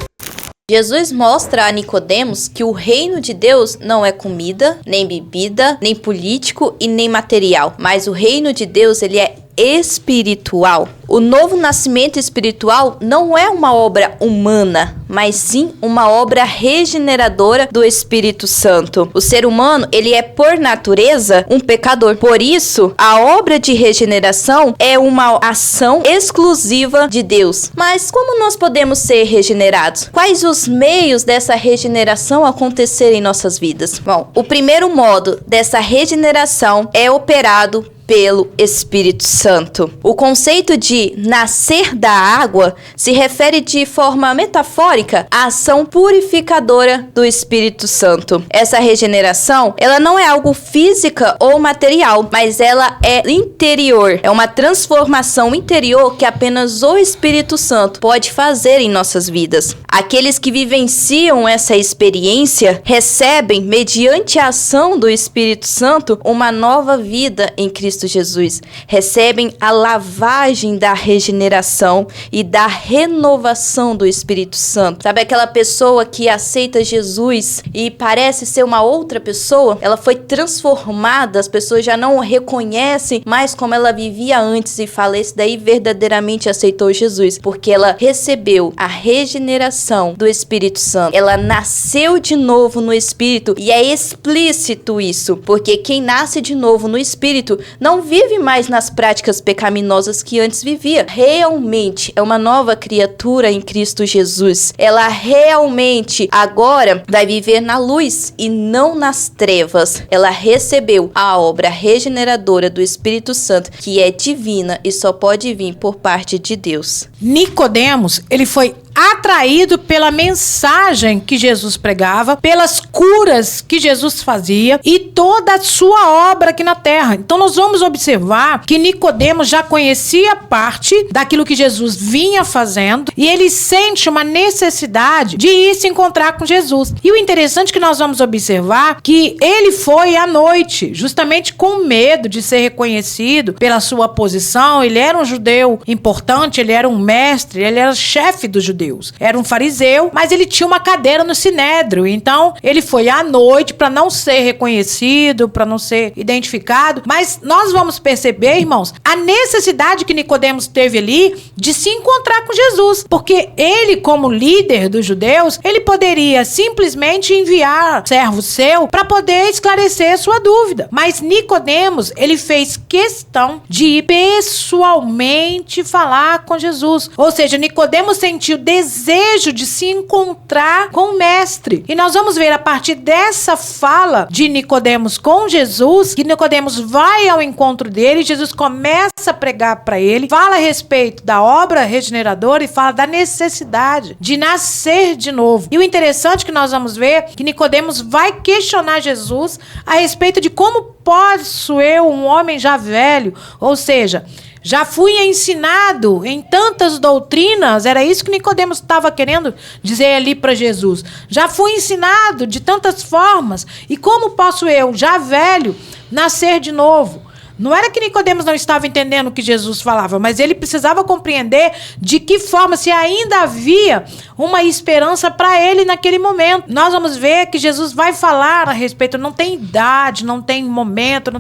Jesus mostra a Nicodemos que o reino de Deus não é comida, nem bebida, nem político e nem material, mas o reino de Deus ele é espiritual. O novo nascimento espiritual não é uma obra humana, mas sim uma obra regeneradora do Espírito Santo. O ser humano, ele é por natureza um pecador. Por isso, a obra de regeneração é uma ação exclusiva de Deus. Mas como nós podemos ser regenerados? Quais os meios dessa regeneração acontecer em nossas vidas? Bom, o primeiro modo dessa regeneração é operado pelo Espírito Santo. O conceito de nascer da água se refere de forma metafórica à ação purificadora do Espírito Santo. Essa regeneração, ela não é algo física ou material, mas ela é interior. É uma transformação interior que apenas o Espírito Santo pode fazer em nossas vidas. Aqueles que vivenciam essa experiência recebem, mediante a ação do Espírito Santo, uma nova vida em Cristo Jesus. Recebem a lavagem da regeneração e da renovação do Espírito Santo. Sabe aquela pessoa que aceita Jesus e parece ser uma outra pessoa? Ela foi transformada, as pessoas já não reconhecem mais como ela vivia antes e fala, esse daí verdadeiramente aceitou Jesus, porque ela recebeu a regeneração do Espírito Santo. Ela nasceu de novo no Espírito, e é explícito isso, porque quem nasce de novo no Espírito não vive mais nas práticas pecaminosas que antes vivia. Realmente é uma nova criatura em Cristo Jesus. Ela realmente agora vai viver na luz e não nas trevas. Ela recebeu a obra regeneradora do Espírito Santo, que é divina e só pode vir por parte de Deus. Nicodemos, ele foi atraído pela mensagem que Jesus pregava, pelas curas que Jesus fazia e toda a sua obra aqui na terra. Então nós vamos observar que Nicodemos já conhecia parte daquilo que Jesus vinha fazendo e ele sente uma necessidade de ir se encontrar com Jesus. E o interessante é que nós vamos observar que ele foi à noite, justamente com medo de ser reconhecido pela sua posição. Ele era um judeu importante, ele era um mestre, ele era chefe dos judeus. Era um fariseu, mas ele tinha uma cadeira no Sinédrio. Então, ele foi à noite para não ser reconhecido, para não ser identificado. Mas nós vamos perceber, irmãos, a necessidade que Nicodemos teve ali de se encontrar com Jesus. Porque ele, como líder dos judeus, ele poderia simplesmente enviar servo seu para poder esclarecer sua dúvida. Mas Nicodemos, ele fez questão de ir pessoalmente falar com Jesus. Ou seja, Nicodemos sentiu desejo de se encontrar com o mestre. E nós vamos ver a partir dessa fala de Nicodemos com Jesus, que Nicodemos vai ao encontro dele, Jesus começa a pregar para ele, fala a respeito da obra regeneradora e fala da necessidade de nascer de novo. E o interessante é que nós vamos ver que Nicodemos vai questionar Jesus a respeito de como posso eu, um homem já velho, ou seja, já fui ensinado em tantas doutrinas, era isso que Nicodemos estava querendo dizer ali para Jesus. Já fui ensinado de tantas formas, e como posso eu, já velho, nascer de novo? Não era que Nicodemos não estava entendendo o que Jesus falava, mas ele precisava compreender de que forma, se ainda havia uma esperança para ele naquele momento. Nós vamos ver que Jesus vai falar a respeito, não tem idade, não tem momento,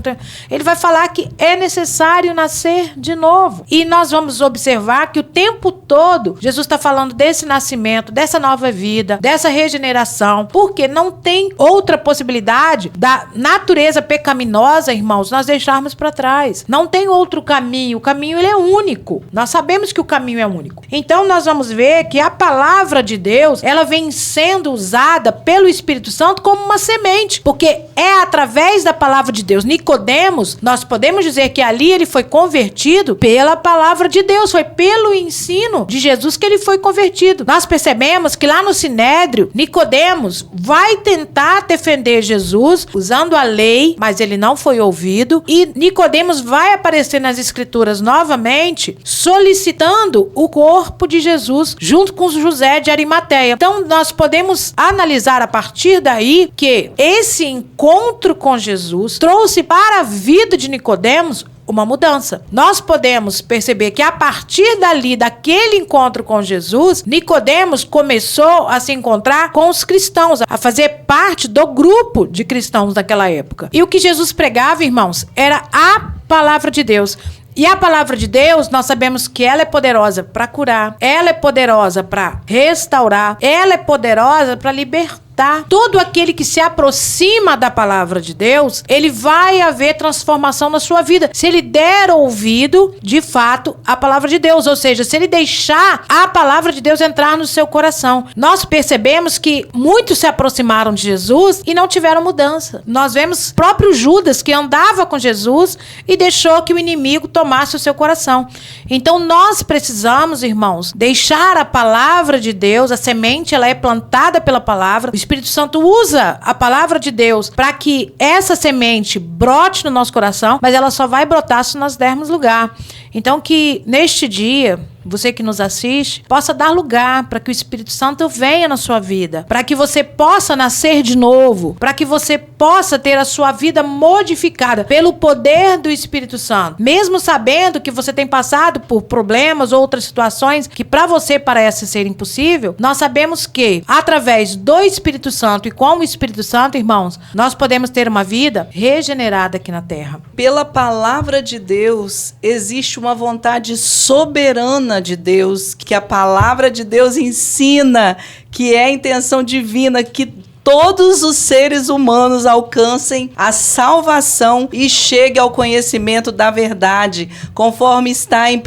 ele vai falar que é necessário nascer de novo. E nós vamos observar que o tempo todo Jesus está falando desse nascimento, dessa nova vida, dessa regeneração, porque não tem outra possibilidade da natureza pecaminosa, irmãos, nós deixarmos para trás. Não tem outro caminho. O caminho ele é único. Nós sabemos que o caminho é único. Então nós vamos ver que a palavra de Deus, ela vem sendo usada pelo Espírito Santo como uma semente, porque é através da palavra de Deus. Nicodemos, nós podemos dizer que ali ele foi convertido pela palavra de Deus, foi pelo ensino de Jesus que ele foi convertido. Nós percebemos que lá no Sinédrio, Nicodemos vai tentar defender Jesus usando a lei, mas ele não foi ouvido, e Nicodemos vai aparecer nas Escrituras novamente solicitando o corpo de Jesus junto com José de Arimateia. Então nós podemos analisar a partir daí que esse encontro com Jesus trouxe para a vida de Nicodemos uma mudança. Nós podemos perceber que a partir dali, daquele encontro com Jesus, Nicodemos começou a se encontrar com os cristãos, a fazer parte do grupo de cristãos daquela época. E o que Jesus pregava, irmãos, era a palavra de Deus. E a palavra de Deus, nós sabemos que ela é poderosa para curar, ela é poderosa para restaurar, ela é poderosa para libertar. Todo aquele que se aproxima da palavra de Deus, ele vai haver transformação na sua vida. Se ele der ouvido, de fato, à palavra de Deus. Ou seja, se ele deixar a palavra de Deus entrar no seu coração. Nós percebemos que muitos se aproximaram de Jesus e não tiveram mudança. Nós vemos o próprio Judas que andava com Jesus e deixou que o inimigo tomasse o seu coração. Então nós precisamos, irmãos, deixar a palavra de Deus, a semente ela é plantada pela palavra. O Espírito Santo usa a palavra de Deus para que essa semente brote no nosso coração, mas ela só vai brotar se nós dermos lugar. Então que neste dia você que nos assiste, possa dar lugar para que o Espírito Santo venha na sua vida, para que você possa nascer de novo, para que você possa ter a sua vida modificada pelo poder do Espírito Santo. Mesmo sabendo que você tem passado por problemas ou outras situações que para você parece ser impossível, nós sabemos que através do Espírito Santo e com o Espírito Santo, irmãos, nós podemos ter uma vida regenerada aqui na terra. Pela palavra de Deus, existe uma vontade soberana de Deus, que a palavra de Deus ensina, que é a intenção divina, que todos os seres humanos alcancem a salvação e cheguem ao conhecimento da verdade, conforme está em 1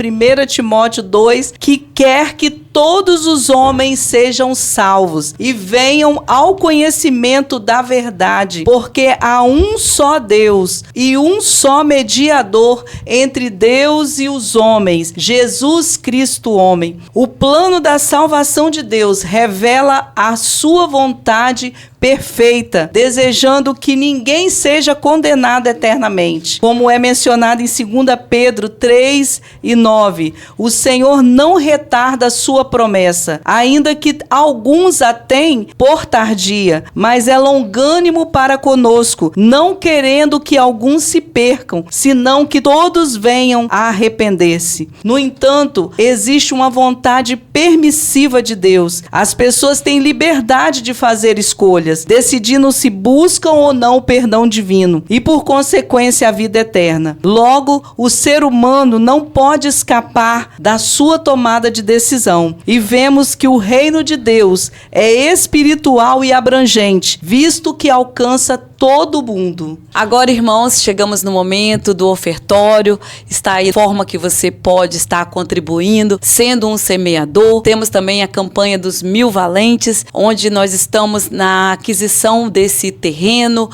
Timóteo 2, que quer que todos os homens sejam salvos e venham ao conhecimento da verdade, porque há um só Deus e um só mediador entre Deus e os homens, Jesus Cristo homem. O plano da salvação de Deus revela a sua vontade perfeita, desejando que ninguém seja condenado eternamente. Como é mencionado em 2 Pedro 3:9, o Senhor não retarda a sua promessa, ainda que alguns a têm por tardia, mas é longânimo para conosco, não querendo que alguns se percam, senão que todos venham a arrepender-se. No entanto, existe uma vontade permissiva de Deus. As pessoas têm liberdade de fazer escolhas, decidindo se buscam ou não o perdão divino e, por consequência, a vida eterna. Logo, o ser humano não pode escapar da sua tomada de decisão. E vemos que o reino de Deus é espiritual e abrangente, visto que alcança todo mundo. Agora, irmãos, chegamos no momento do ofertório. Está aí a forma que você pode estar contribuindo, sendo um semeador. Temos também a campanha dos 1000 valentes, onde nós estamos na aquisição desse terreno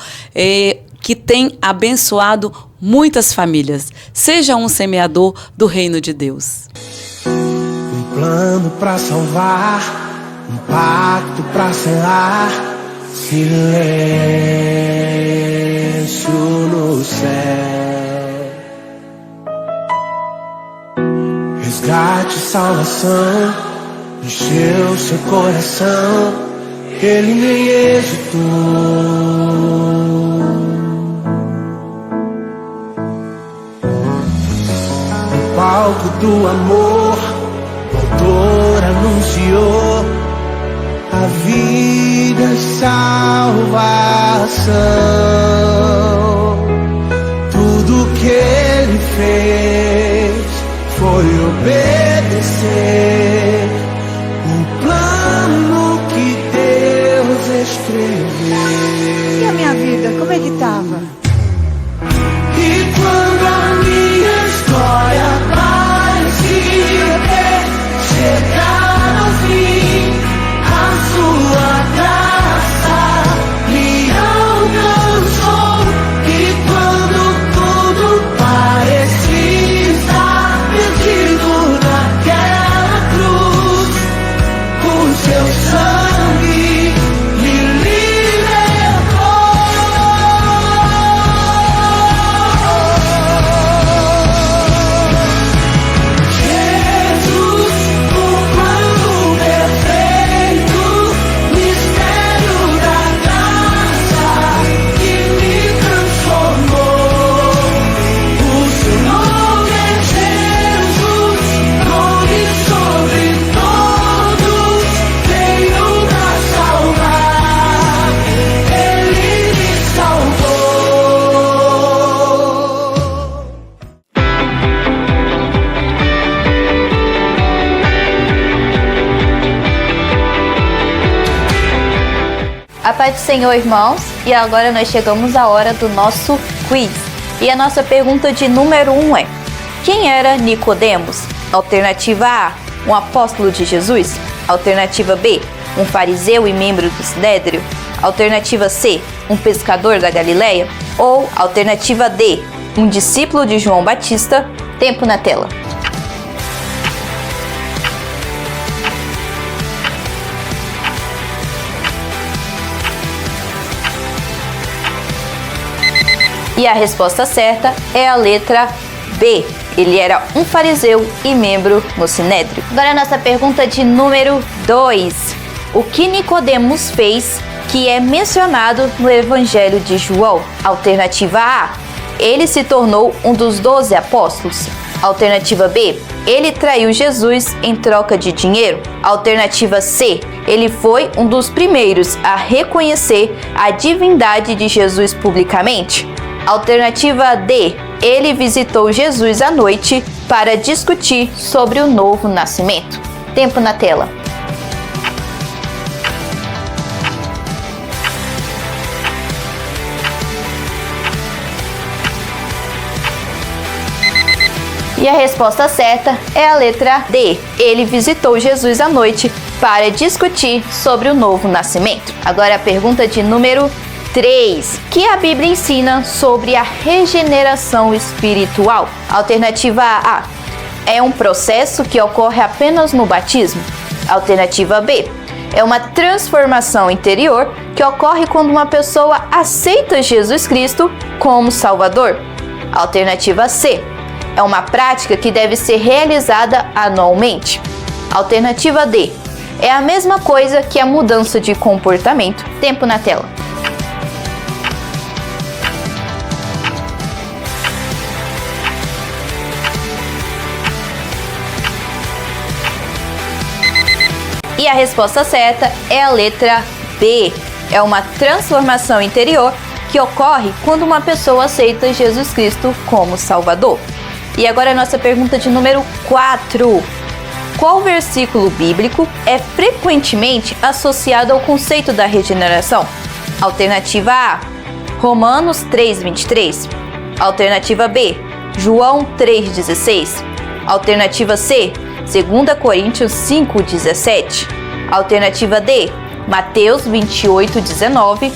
que tem abençoado muitas famílias. Seja um semeador do reino de Deus. Um plano pra salvar, um pacto pra selar, silêncio no céu. Resgate, salvação, encheu seu coração, ele nem hesitou. No palco do amor, o autor anunciou a vida e salvação. Tudo que ele fez foi obedecer o plano que Deus escreveu. E a minha vida, como é que tava? E quando a minha história parecia ter chegado ao fim, a sua graça me alcançou. E quando tudo parecia estar perdido naquela cruz, o seu sangue me libertou. Jesus, o plano perfeito, mistério da graça que me transformou. O seu nome é Jesus, nome sobre todos, veio pra salvar, ele me salvou. A paz do Senhor, irmãos, e agora nós chegamos à hora do nosso quiz. E a nossa pergunta de número 1 é: quem era Nicodemos? Alternativa A, um apóstolo de Jesus. Alternativa B, um fariseu e membro do Sinédrio. Alternativa C, um pescador da Galileia. Ou alternativa D, um discípulo de João Batista. Tempo na tela. E a resposta certa é a letra B. Ele era um fariseu e membro no Sinédrio. Agora a nossa pergunta de número 2. O que Nicodemos fez que é mencionado no Evangelho de João? Alternativa A. Ele se tornou um dos 12 apóstolos. Alternativa B. Ele traiu Jesus em troca de dinheiro. Alternativa C. Ele foi um dos primeiros a reconhecer a divindade de Jesus publicamente. Alternativa D. Ele visitou Jesus à noite para discutir sobre o novo nascimento. Tempo na tela. E a resposta certa é a letra D. Ele visitou Jesus à noite para discutir sobre o novo nascimento. Agora a pergunta de número 3. Que a Bíblia ensina sobre a regeneração espiritual? Alternativa A. É um processo que ocorre apenas no batismo. Alternativa B. É uma transformação interior que ocorre quando uma pessoa aceita Jesus Cristo como Salvador. Alternativa C. É uma prática que deve ser realizada anualmente. Alternativa D. É a mesma coisa que a mudança de comportamento. Tempo na tela. E a resposta certa é a letra B. É uma transformação interior que ocorre quando uma pessoa aceita Jesus Cristo como Salvador. E agora a nossa pergunta de número 4. Qual versículo bíblico é frequentemente associado ao conceito da regeneração? Alternativa A. Romanos 3:23. Alternativa B. João 3:16. Alternativa C. 2 Coríntios 5:17. Alternativa D. Mateus 28:19.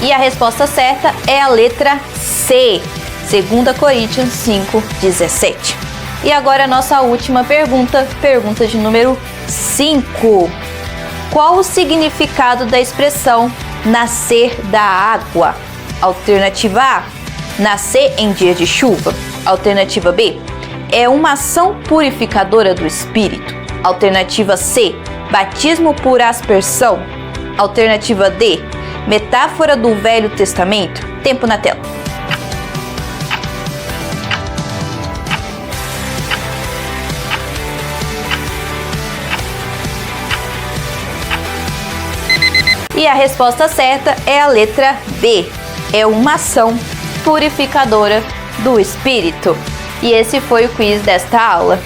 E a resposta certa é a letra C, 2 Coríntios 5:17. E agora a nossa última pergunta, pergunta de número 5. Qual o significado da expressão nascer da água? Alternativa A. Nascer em dia de chuva. Alternativa B. É uma ação purificadora do Espírito. Alternativa C. Batismo por aspersão. Alternativa D. Metáfora do Velho Testamento. Tempo na tela. E a resposta certa é a letra B. É uma ação purificadora do Espírito. E esse foi o quiz desta aula.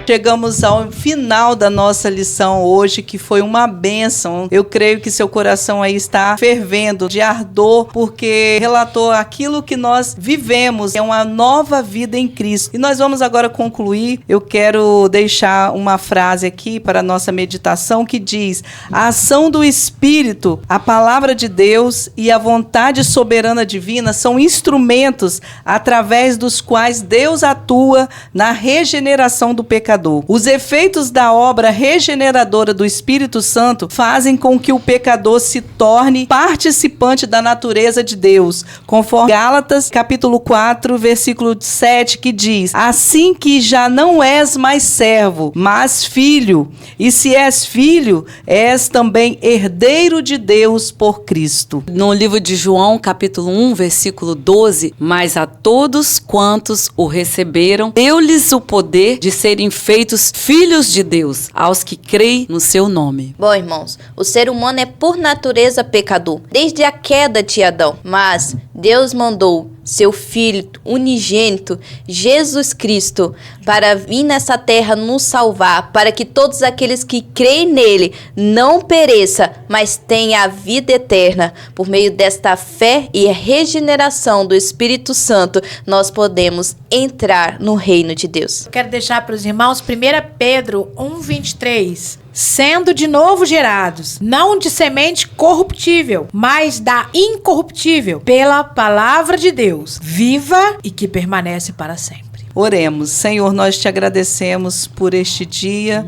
Chegamos ao final da nossa lição hoje, que foi uma bênção. Eu creio que seu coração aí está fervendo de ardor, porque relatou aquilo que nós vivemos, é uma nova vida em Cristo. E nós vamos agora concluir. Eu quero deixar uma frase aqui para a nossa meditação que diz: a ação do Espírito, a palavra de Deus e a vontade soberana divina são instrumentos através dos quais Deus atua na regeneração do pecador. Os efeitos da obra regeneradora do Espírito Santo fazem com que o pecador se torne participante da natureza de Deus, conforme Gálatas capítulo 4, versículo 7, que diz: assim que já não és mais servo, mas filho, e se és filho, és também herdeiro de Deus por Cristo. No livro de João, capítulo 1, versículo 12, mas a todos quantos o receberam, deu-lhes o poder de serem feitos filhos de Deus, aos que creem no seu nome. Bom, irmãos, o ser humano é por natureza pecador, desde a queda de Adão. Mas Deus mandou seu Filho unigênito, Jesus Cristo, para vir nessa terra nos salvar, para que todos aqueles que creem nele não pereçam, mas tenham a vida eterna. Por meio desta fé e a regeneração do Espírito Santo, nós podemos entrar no reino de Deus. Eu quero deixar para os irmãos 1 Pedro 1:23. Sendo de novo gerados, não de semente corruptível, mas da incorruptível, pela palavra de Deus, viva e que permanece para sempre. Oremos. Senhor, nós te agradecemos por este dia.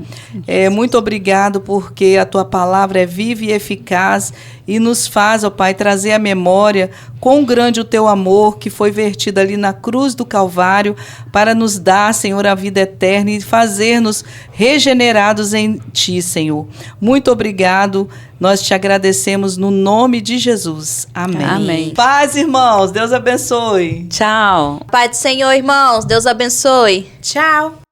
Muito obrigado porque a tua palavra é viva e eficaz e nos faz, ó Pai, trazer à memória quão grande o teu amor que foi vertido ali na cruz do Calvário para nos dar, Senhor, a vida eterna e fazer-nos regenerados em ti, Senhor. Muito obrigado. Nós te agradecemos no nome de Jesus. Amém. Amém. Paz, irmãos. Deus abençoe. Tchau. Pai do Senhor, irmãos, Deus abençoe. Tchau.